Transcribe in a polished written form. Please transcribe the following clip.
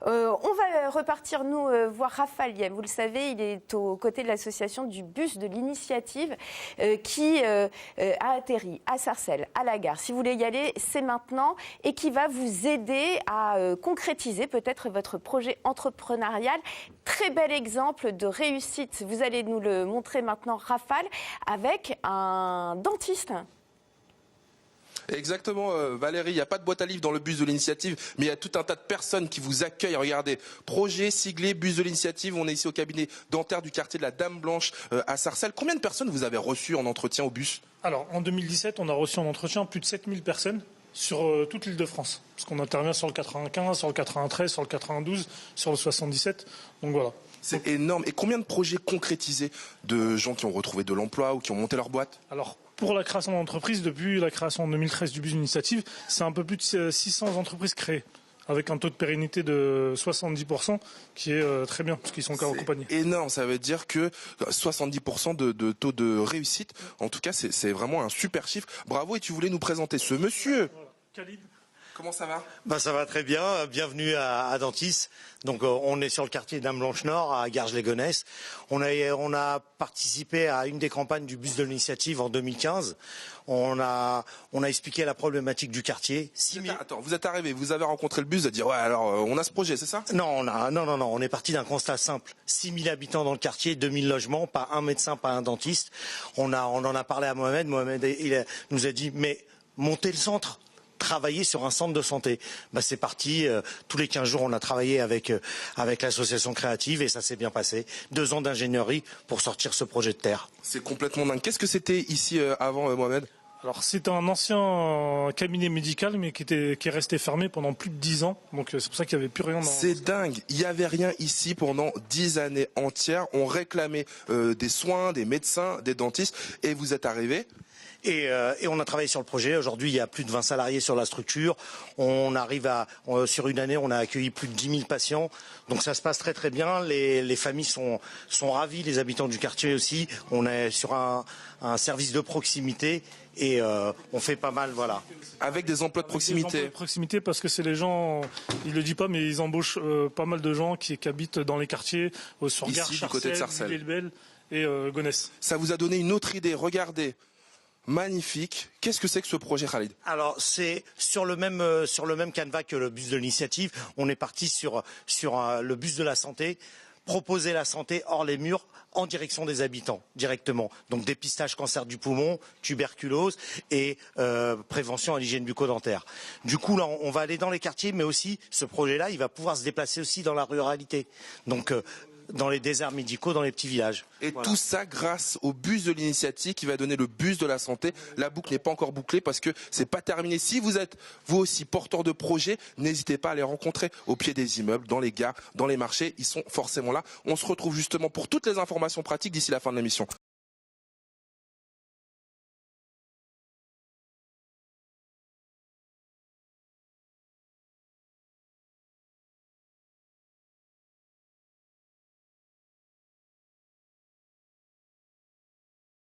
On va repartir, nous, voir Raphaël Yem. Vous le savez, il est aux côtés de l'association du bus de l'initiative qui a atterri à Sarcelles, à la gare. Si vous voulez y aller, c'est maintenant et qui va vous aider à concrétiser peut-être votre projet entrepreneurial. Très bel exemple de réussite. Vous allez nous le montrer maintenant, Raphaël, avec un dentiste. Exactement, Valérie, il n'y a pas de boîte à livres dans le bus de l'initiative, mais il y a tout un tas de personnes qui vous accueillent. Regardez, projet siglé, bus de l'initiative, on est ici au cabinet dentaire du quartier de la Dame Blanche à Sarcelles. Combien de personnes vous avez reçues en entretien au bus? Alors, en 2017, on a reçu en entretien plus de 7000 personnes sur toute l'île de France. Parce qu'on intervient sur le 95, sur le 93, sur le 92, sur le 77. Donc voilà. C'est énorme. Et combien de projets concrétisés de gens qui ont retrouvé de l'emploi ou qui ont monté leur boîte? Alors, pour la création d'entreprises, depuis la création en 2013 du bus d'initiative, c'est un peu plus de 600 entreprises créées, avec un taux de pérennité de 70%, qui est très bien, parce qu'ils sont encore accompagnés. Énorme, ça veut dire que 70% de taux de réussite, en tout cas, c'est vraiment un super chiffre. Bravo, et tu voulais nous présenter ce monsieur. Voilà. Khalid. Comment ça va? Ça va très bien. Bienvenue à Dentis. Donc on est sur le quartier Dame Blanche Nord à Garges-les-Gonesse. On a participé à une des campagnes du bus de l'initiative en 2015. On a expliqué la problématique du quartier. Attends, vous êtes arrivé, vous avez rencontré le bus, vous avez dit ouais alors on a ce projet, c'est ça? Non, on est parti d'un constat simple. 6000 habitants dans le quartier, 2000 logements, pas un médecin, pas un dentiste. On en a parlé à Mohamed. Mohamed nous a dit mais montez le centre. Travailler sur un centre de santé. C'est parti. Tous les 15 jours, on a travaillé avec l'association créative et ça s'est bien passé. 2 ans d'ingénierie pour sortir ce projet de terre. C'est complètement dingue. Qu'est-ce que c'était ici avant, Mohamed? Alors, c'est un ancien cabinet médical, mais qui est resté fermé pendant plus de 10 ans. Donc, c'est pour ça qu'il n'y avait plus rien dans... C'est dingue. Il n'y avait rien ici pendant 10 années entières. On réclamait des soins, des médecins, des dentistes. Et vous êtes arrivé. Et on a travaillé sur le projet. Aujourd'hui, il y a plus de 20 salariés sur la structure. Sur une année, on a accueilli plus de 10 000 patients. Donc ça se passe très très bien. Les familles sont ravies, les habitants du quartier aussi. On est sur un service de proximité et on fait pas mal, voilà. Avec des emplois de proximité. Des emplois de proximité parce que c'est les gens, ils le disent pas, mais ils embauchent pas mal de gens qui habitent dans les quartiers, sur Gare, ici, du côté de Sarcelles, Villers-le-Bel et Gonesse. Ça vous a donné une autre idée. Regardez. Magnifique. Qu'est-ce que c'est que ce projet, Khalid? Alors c'est sur le même canevas que le bus de l'initiative. On est parti sur le bus de la santé, proposer la santé hors les murs en direction des habitants directement. Donc dépistage cancer du poumon, tuberculose et prévention à l'hygiène bucco-dentaire. Du coup là on va aller dans les quartiers, mais aussi ce projet-là il va pouvoir se déplacer aussi dans la ruralité. Donc dans les déserts médicaux, dans les petits villages. Et voilà. Tout ça grâce au bus de l'initiative qui va donner le bus de la santé. La boucle n'est pas encore bouclée parce que c'est pas terminé. Si vous êtes vous aussi porteur de projet, n'hésitez pas à les rencontrer au pied des immeubles, dans les gares, dans les marchés. Ils sont forcément là. On se retrouve justement pour toutes les informations pratiques d'ici la fin de l'émission.